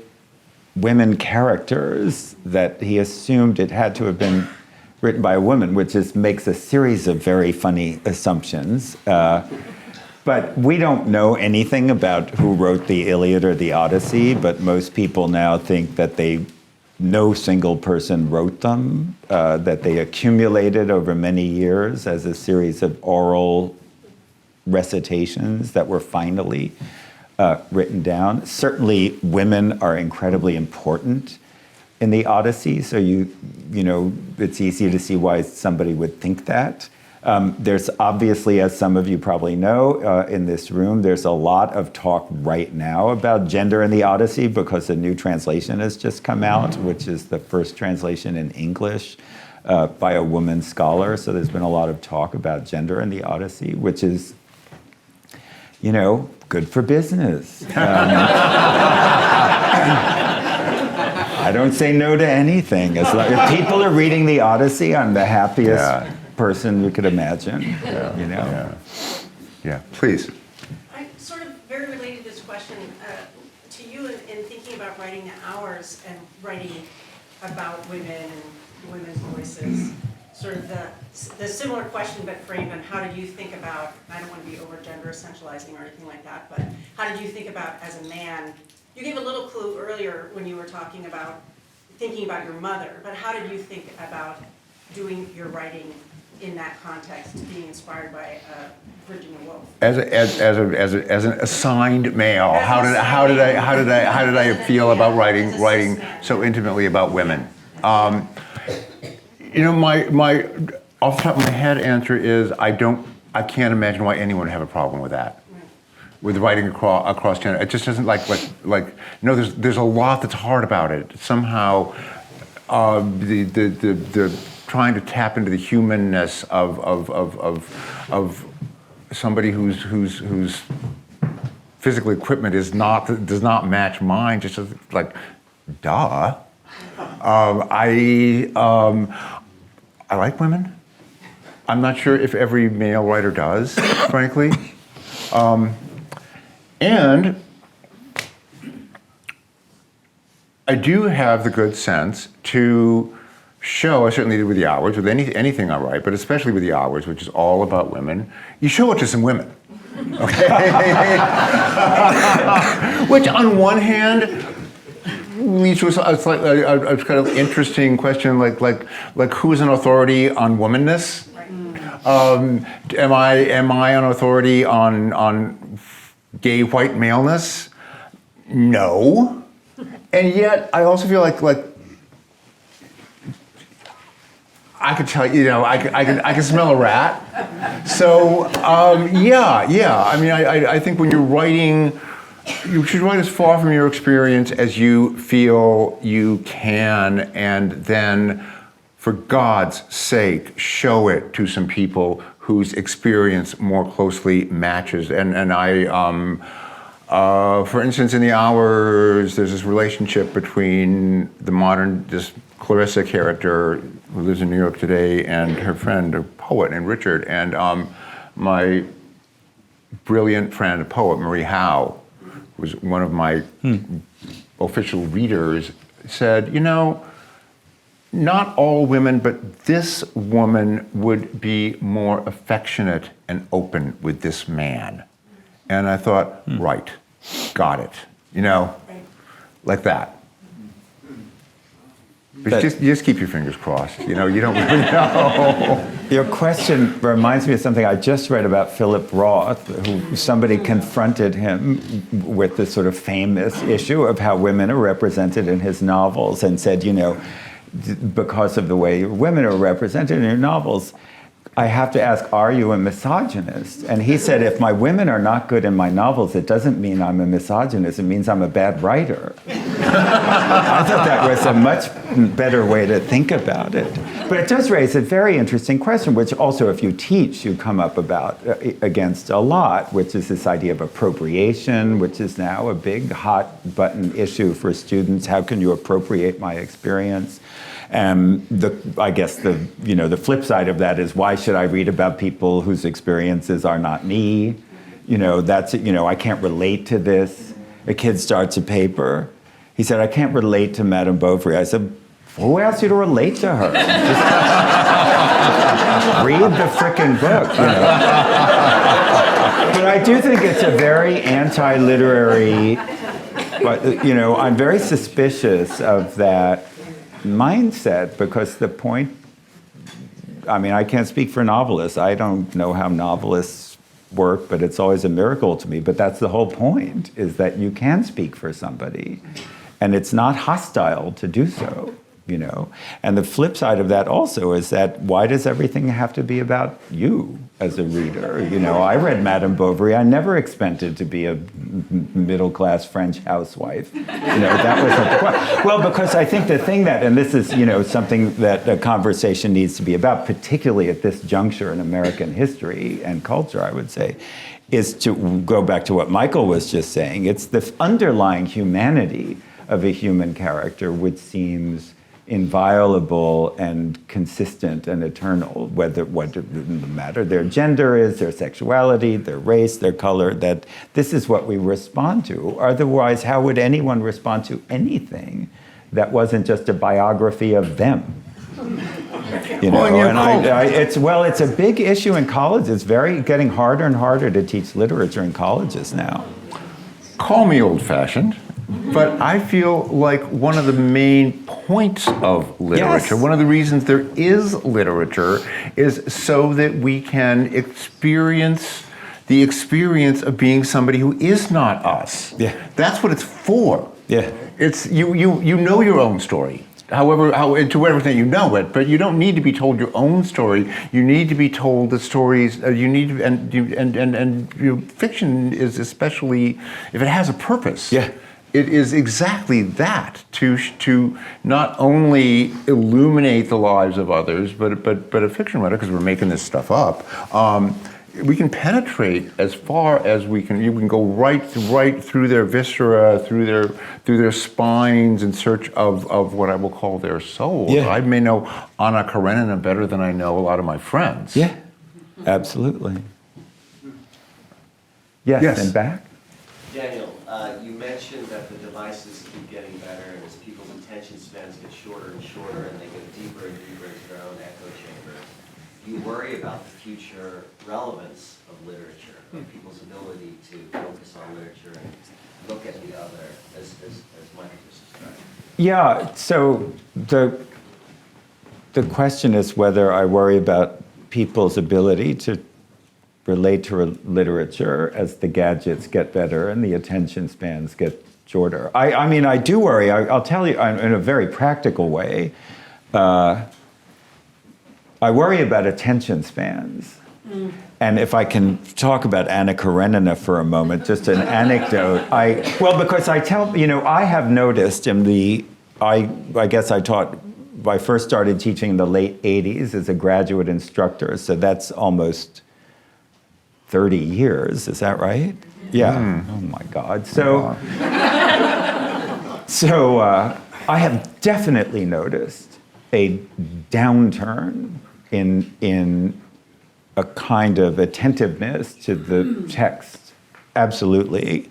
women characters that he assumed it had to have been written by a woman, which makes a series of very funny assumptions. But we don't know anything about who wrote the Iliad or the Odyssey, but most people now think that no single person wrote them, that they accumulated over many years as a series of oral recitations that were finally written down. Certainly women are incredibly important in the Odyssey, so it's easy to see why somebody would think that. There's obviously, as some of you probably know in this room, there's a lot of talk right now about gender in the Odyssey because a new translation has just come out, which is the first translation in English by a woman scholar. So there's been a lot of talk about gender in the Odyssey, which is, good for business. I don't say no to anything. If people are reading the Odyssey, I'm the happiest person you could imagine. Yeah, please. I sort of very related this question to you in thinking about writing the hours and writing about women and women's voices. Sort of the similar question, but framed on how did you think about, I don't want to be over gender essentializing or anything like that, but how did you think about as a man? You gave a little clue earlier when you were talking about thinking about your mother, but how did you think about doing your writing in that context, being inspired by Virginia Woolf? As an assigned male, how did I feel about writing so intimately about women? My off the top of my head answer is I can't imagine why anyone would have a problem with that. With writing across gender, it just doesn't there's a lot that's hard about it. Somehow, the trying to tap into the humanness of somebody whose physical equipment does not match mine. Just duh. I like women. I'm not sure if every male writer does, frankly. And I do have the good sense to show, I certainly did with the Hours, with anything I write, but especially with the Hours, which is all about women, you show it to some women. Okay? Which on one hand leads to a kind of interesting question, like who's an authority on womanness? Am I an authority on gay white maleness? No. And yet I also feel like I could tell you, I can smell a rat. So yeah. I mean, I think when you're writing, you should write as far from your experience as you feel you can, and then, for God's sake, show it to some people whose experience more closely matches. And I, for instance, in the Hours, there's this relationship between this Clarissa character who lives in New York today and her friend, a poet named Richard, and my brilliant friend, a poet, Marie Howe, who was one of my official readers, said, not all women, but this woman would be more affectionate and open with this man. And I thought, right, got it, like that. But you just keep your fingers crossed, you don't really know. Your question reminds me of something I just read about Philip Roth, who somebody confronted him with this sort of famous issue of how women are represented in his novels, and said, because of the way women are represented in your novels, I have to ask, are you a misogynist? And he said, if my women are not good in my novels, it doesn't mean I'm a misogynist, it means I'm a bad writer. I thought that was a much better way to think about it. But it does raise a very interesting question, which also, if you teach, you come up against a lot, which is this idea of appropriation, which is now a big hot button issue for students. How can you appropriate my experience? I guess the flip side of that is, why should I read about people whose experiences are not me? I can't relate to this. A kid starts a paper. He said, I can't relate to Madame Bovary. I said, who asked you to relate to her? Just read the frickin' book, But I do think it's a very anti-literary, I'm very suspicious of that mindset, because the point, I can't speak for novelists. I don't know how novelists work, but it's always a miracle to me. But that's the whole point, is that you can speak for somebody, and it's not hostile to do so, And the flip side of that also is that, why does everything have to be about you as a reader? I read Madame Bovary. I never expected to be a middle-class French housewife. That was well, because I think the thing that, and this is, something that a conversation needs to be about, particularly at this juncture in American history and culture, I would say, is to go back to what Michael was just saying. It's the underlying humanity of a human character which seems inviolable and consistent and eternal, what matter their gender is, their sexuality, their race, their color, that this is what we respond to. Otherwise, how would anyone respond to anything that wasn't just a biography of them? It's a big issue in college. It's getting harder and harder to teach literature in colleges now. Call me old-fashioned, but I feel like one of the main points of literature, one of the reasons there is literature, is so that we can experience the experience of being somebody who is not us. Yeah. That's what it's for. Yeah. It's you know your own story. However, to whatever extent you know it, but you don't need to be told your own story. You need to be told the stories. Fiction is, especially if it has a purpose. Yeah. It is exactly that, to not only illuminate the lives of others, but a fiction writer, because we're making this stuff up. We can penetrate as far as we can. You can go right through their viscera, through their spines, in search of what I will call their souls. Yeah. I may know Anna Karenina better than I know a lot of my friends. Yeah, absolutely. Yes. And back. Daniel, you mentioned that the devices keep getting better, and as people's attention spans get shorter and shorter, and they go deeper and deeper into their own echo chamber, you worry about the future relevance of literature, of people's ability to focus on literature and look at the other, as Michael just described. Yeah, so the question is whether I worry about people's ability to relate to literature as the gadgets get better and the attention spans get shorter. I mean, I do worry. I'll tell you in a very practical way. I worry about attention spans. And if I can talk about Anna Karenina for a moment, just an anecdote. Because I have noticed I first started teaching in the late 80s as a graduate instructor, so that's almost 30 years, is that right? Yeah. Oh my God. So I have definitely noticed a downturn in a kind of attentiveness to the text, absolutely,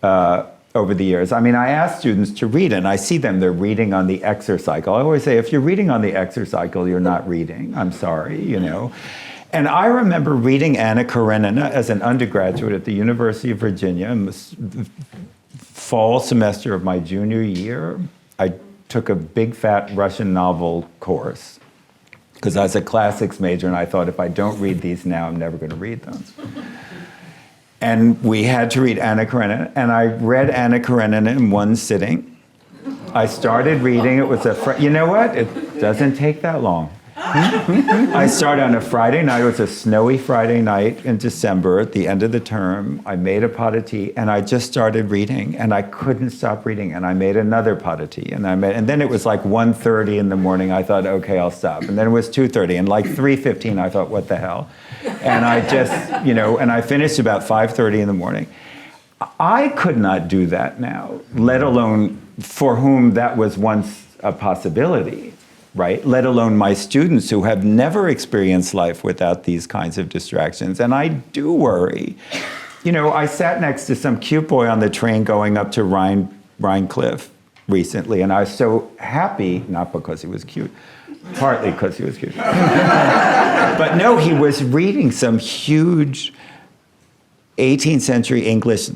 over the years. I mean, I ask students to read, and I see them, they're reading on the exercycle. I always say, if you're reading on the exercycle, you're not reading. I'm sorry, you know. And I remember reading Anna Karenina as an undergraduate at the University of Virginia in the fall semester of my junior year. I took a big, fat Russian novel course because I was a classics major, and I thought, if I don't read these now, I'm never going to read them. And we had to read Anna Karenina, and I read Anna Karenina in one sitting. I started reading, it was you know what? It doesn't take that long. I started on a Friday night. It was a snowy Friday night in December at the end of the term. I made a pot of tea, and I just started reading, and I couldn't stop reading. And I made another pot of tea, and then it was like 1:30 in the morning. I thought, okay, I'll stop. And then it was 2:30, and like 3:15, I thought, what the hell? And I just, and I finished about 5:30 in the morning. I could not do that now, let alone for whom that was once a possibility. Right? Let alone my students who have never experienced life without these kinds of distractions. And I do worry. I sat next to some cute boy on the train going up to Rhinecliff recently, and I was so happy, not because he was cute, partly because he was cute. But no, he was reading some huge 18th century English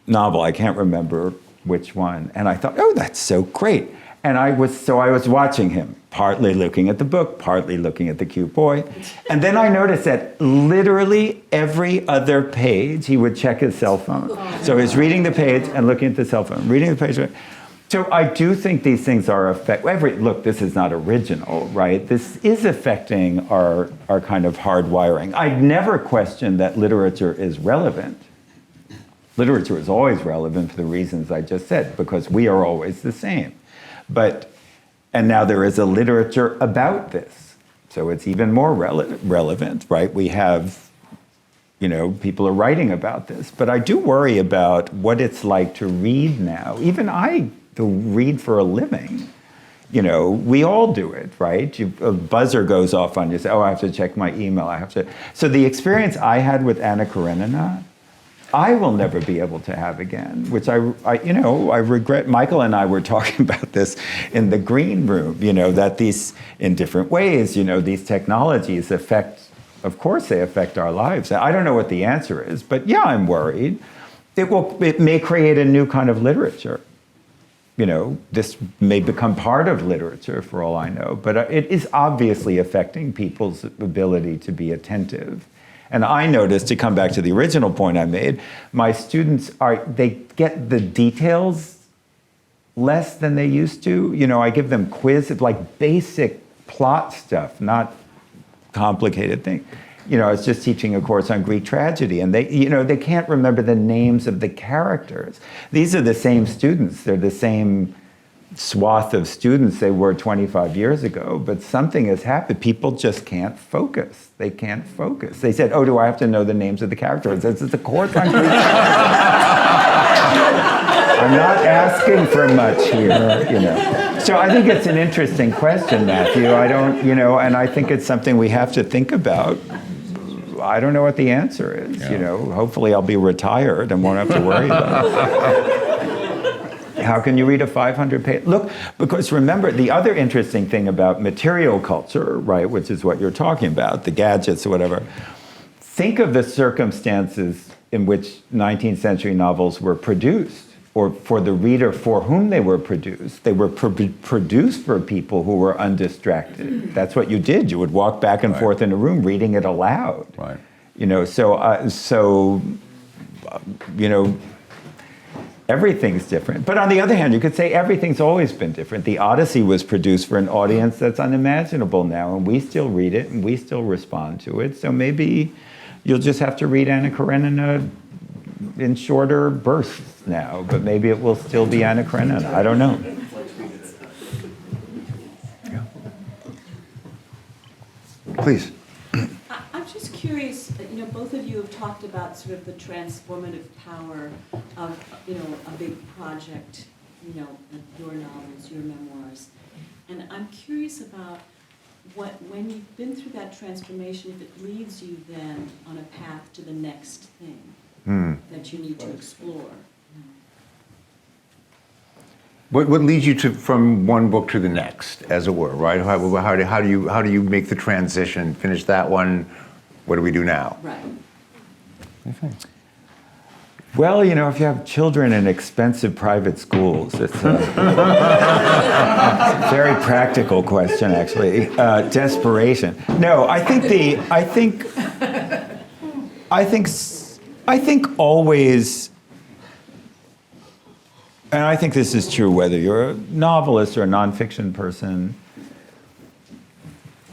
novel. I can't remember which one. And I thought, oh, that's so great. And I was watching him, partly looking at the book, partly looking at the cute boy. And then I noticed that literally every other page, he would check his cell phone. So he's reading the page and looking at the cell phone, reading the page. So I do think these things are look, this is not original, right? This is affecting our kind of hardwiring. I'd never questioned that literature is relevant. Literature is always relevant for the reasons I just said, because we are always the same. And now there is a literature about this, so it's even more relevant, right? We have, people are writing about this. But I do worry about what it's like to read now. Even I, to read for a living, we all do it, right? A buzzer goes off on you, say, oh, I have to check my email, So the experience I had with Anna Karenina, I will never be able to have again, which I regret. Michael and I were talking about this in the green room, that these, in different ways, these technologies of course they affect our lives. I don't know what the answer is, but yeah, I'm worried. It may create a new kind of literature. This may become part of literature for all I know, but it is obviously affecting people's ability to be attentive. And I noticed, to come back to the original point I made, my students they get the details less than they used to. I give them quizzes, like basic plot stuff, not complicated things. I was just teaching a course on Greek tragedy, and they can't remember the names of the characters. These are the same students. They're the same swath of students they were 25 years ago, but something has happened. People just can't focus. They can't focus. They said, oh, do I have to know the names of the characters? It's a course on Greek. I'm not asking for much here, So I think it's an interesting question, Matthew. I don't, and I think it's something we have to think about. I don't know what the answer is. Yeah. You know, hopefully I'll be retired and won't have to worry about it. How can you read a 500-page? Look, because remember, the other interesting thing about material culture, right, which is what you're talking about, the gadgets or whatever, think of the circumstances in which 19th century novels were produced, or for the reader for whom they were produced. They were produced for people who were undistracted. That's what you did. You would walk back and forth in a room reading it aloud. Right. You know, you know, everything's different. But on the other hand, you could say everything's always been different. The Odyssey was produced for an audience that's unimaginable now, and we still read it and we still respond to it. So maybe you'll just have to read Anna Karenina in shorter bursts now, but maybe it will still be Anna Karenina. I don't know. Yeah. Please. I'm just curious, you know, both of you have talked about sort of the transformative power of, you know, a big project, you know, like your novels, your memoirs. And I'm curious about when you've been through that transformation, if it leads you then on a path to the next thing that you need to explore. What leads you from one book to the next, as it were, right? How do you make the transition? Finish that one. What do we do now? Right. Well, you know, if you have children in expensive private schools, it's a very practical question, actually. Desperation. No, I think always, and I think this is true whether you're a novelist or a nonfiction person,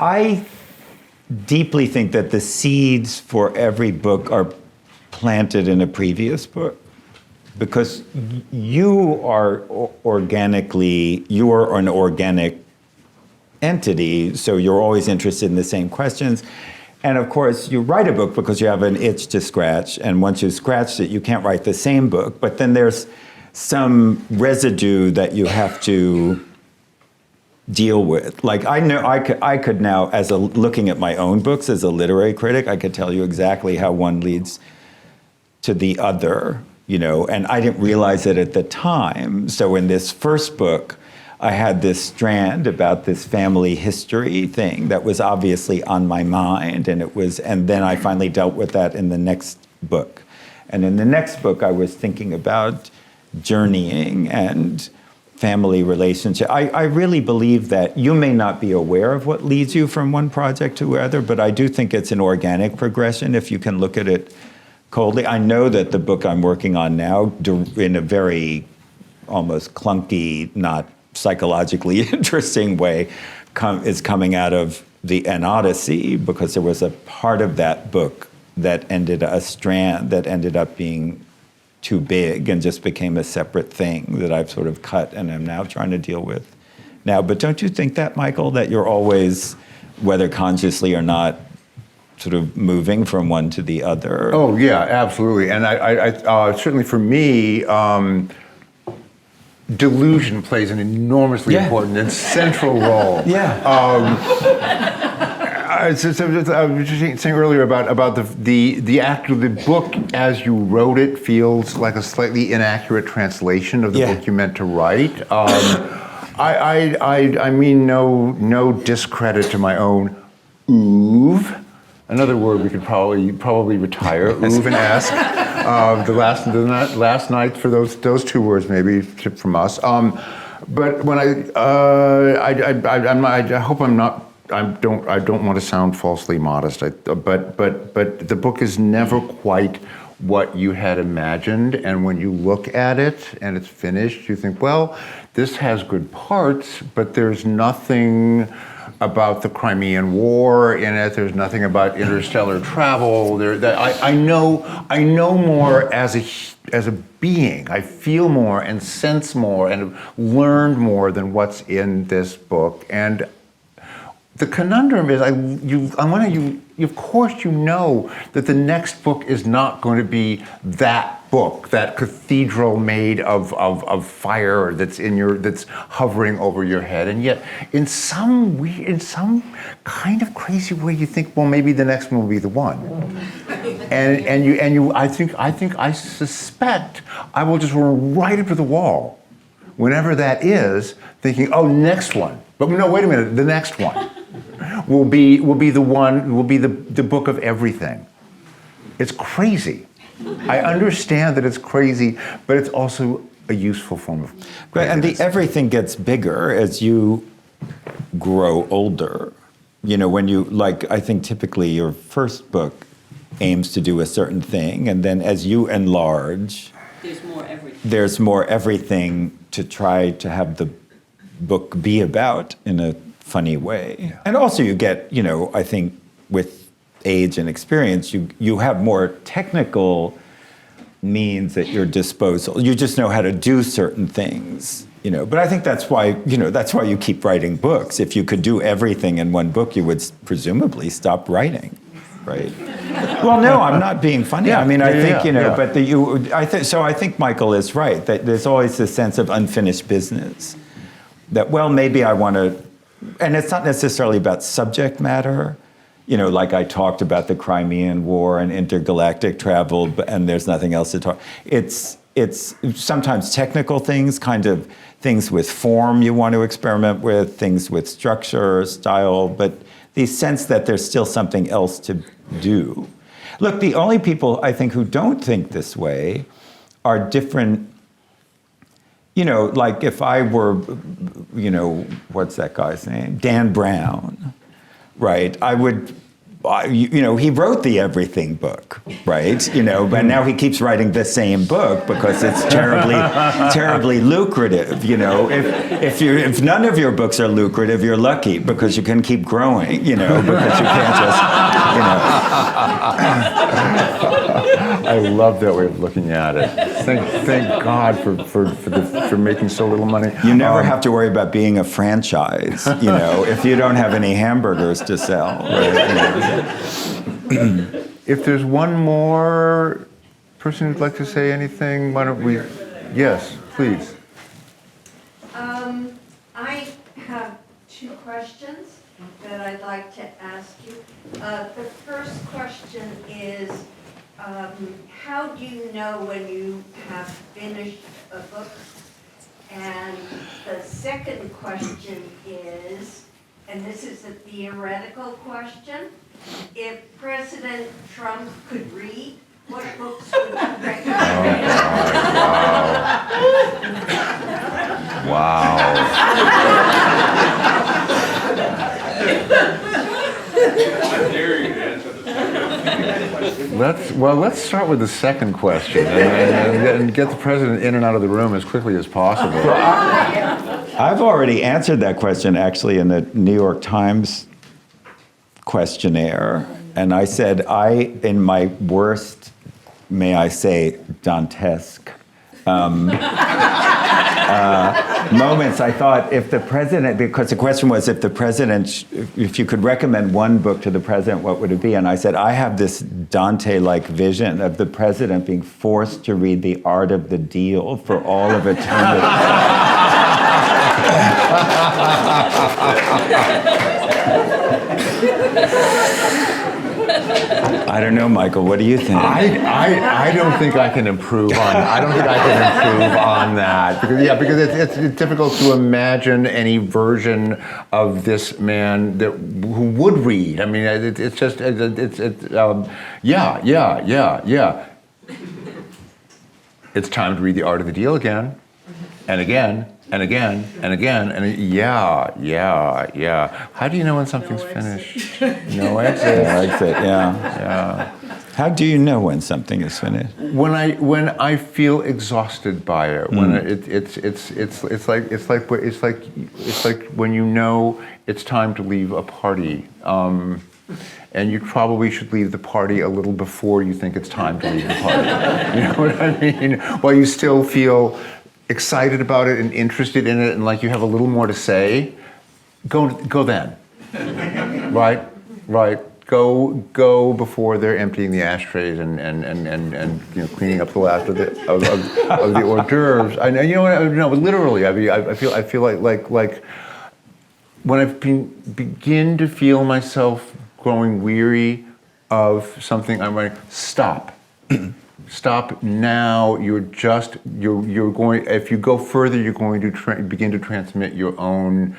I deeply think that the seeds for every book are planted in a previous book, because you are an organic entity, so you're always interested in the same questions. And of course, you write a book because you have an itch to scratch, and once you've scratched it, you can't write the same book, but then there's some residue that you have to deal with. Like, I know I could now, looking at my own books as a literary critic, I could tell you exactly how one leads to the other, you know, and I didn't realize it at the time. So in this first book, I had this strand about this family history thing that was obviously on my mind, and then I finally dealt with that in the next book. And in the next book, I was thinking about journeying and family relationship. I really believe that you may not be aware of what leads you from one project to another, but I do think it's an organic progression if you can look at it coldly. I know that the book I'm working on now, in a very almost clunky, not psychologically interesting way, is coming out of An Odyssey, because there was a part of that book that ended up being too big and just became a separate thing that I've sort of cut and am now trying to deal with now. But don't you think that, Michael, that you're always, whether consciously or not, sort of moving from one to the other? Oh yeah, absolutely. And I certainly for me, delusion plays an enormously important and central role. Yeah. I was just saying earlier about the book as you wrote it feels like a slightly inaccurate translation of the book you meant to write. I mean no discredit to my own oeuvre. Another word we could probably retire, oeuvre and ask. The last night for those two words maybe from us. But when I hope I'm not. I don't want to sound falsely modest, but the book is never quite what you had imagined, and when you look at it and it's finished, you think, well, this has good parts, but there's nothing about the Crimean War in it. There's nothing about interstellar travel. I know more as a being. I feel more and sense more and have learned more than what's in this book. And the conundrum is, of course you know that the next book is not going to be that book, that cathedral made of fire that's hovering over your head, and yet in some kind of crazy way you think, well, maybe the next one will be the one, I suspect I will just run right into the wall, whenever that is, thinking, oh, next one. But no, wait a minute, the next one will be the book of everything. It's crazy. I understand that it's crazy, but it's also a useful form of Right, and everything gets bigger as you grow older. You know, when you, like, I think typically your first book aims to do a certain thing, and then as you enlarge, there's more everything to try to have the book be about in a funny way. Yeah. And also you get, you know, I think with age and experience, you have more technical means at your disposal. You just know how to do certain things, you know. But I think that's why you keep writing books. If you could do everything in one book, you would presumably stop writing, right? Well, no, I'm not being funny. Yeah, I mean, I think, you know, yeah. but so I think Michael is right, that there's always this sense of unfinished business. That, well, maybe I want to, and it's not necessarily about subject matter, you know, like I talked about the Crimean War and intergalactic travel, and there's nothing else to talk. It's sometimes technical things, kind of things with form you want to experiment with, things with structure, style, but the sense that there's still something else to do. Look, the only people I think who don't think this way are different. You know, like if I were, you know, what's that guy's name? Dan Brown, right? I would, you know, he wrote the Everything book, right? You know, but now he keeps writing the same book because it's terribly lucrative, you know. If none of your books are lucrative, you're lucky because you can keep growing, you know, because you can't just, you know. I love that way of looking at it. Thank God for making so little money. You never have to worry about being a franchise, you know, if you don't have any hamburgers to sell. Right? If there's one more person who'd like to say anything, why don't we? Yes, please. I have two questions that I'd like to ask you. The first question is, how do you know when you have finished a book? And the second question is, and this is a theoretical question, if President Trump could read, what books would you recommend? Wow. I dare you to answer the second. Let's start with the second question and get the president in and out of the room as quickly as possible. I've already answered that question actually in the New York Times questionnaire, and I said in my worst, may I say, Dantesque moments, I thought if the president, because the question was if you could recommend one book to the president, what would it be? And I said, I have this Dante-like vision of the president being forced to read The Art of the Deal for all of eternity. I don't know, Michael. What do you think? I don't think I can improve on. I don't think I can improve on that because it's difficult to imagine any version of this man who would read. I mean, yeah. It's time to read The Art of the Deal again, and again. And again, and again, and yeah. How do you know when something's finished? No exit. No exit, yeah. How do you know when something is finished? When I feel exhausted by it. When it's like when you know it's time to leave a party, and you probably should leave the party a little before you think it's time to leave the party. You know what I mean? While you still feel excited about it and interested in it and like you have a little more to say, go then. Right. Go before they're emptying the ashtrays and cleaning up the last of the hors d'oeuvres. I know, no, but literally, I feel like when I begin to feel myself growing weary of something I'm writing, stop. Stop now. You're going. If you go further, you're going to begin to transmit your own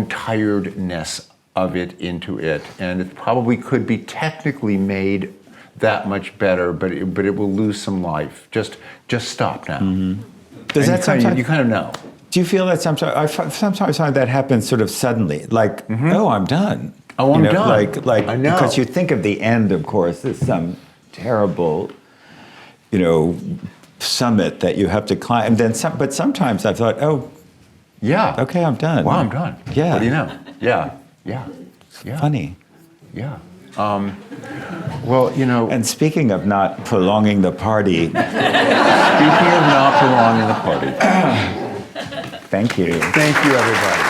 tiredness of it into it, and it probably could be technically made that much better, but it will lose some life. Just stop now. Mm-hmm. Does And that sometimes? you kind of know. Do you feel that sometimes? I sometimes find that happens sort of suddenly, like, oh, I'm done. Oh, I'm done. Like I know. because you think of the end, of course, as some terrible, summit that you have to climb. And then but sometimes I thought, oh, Yeah. okay, I'm done. Wow, I'm done. Yeah. What do you know? Yeah. Funny. Yeah. Well, And speaking of not prolonging the party, speaking of not prolonging the party, thank you. thank you, everybody.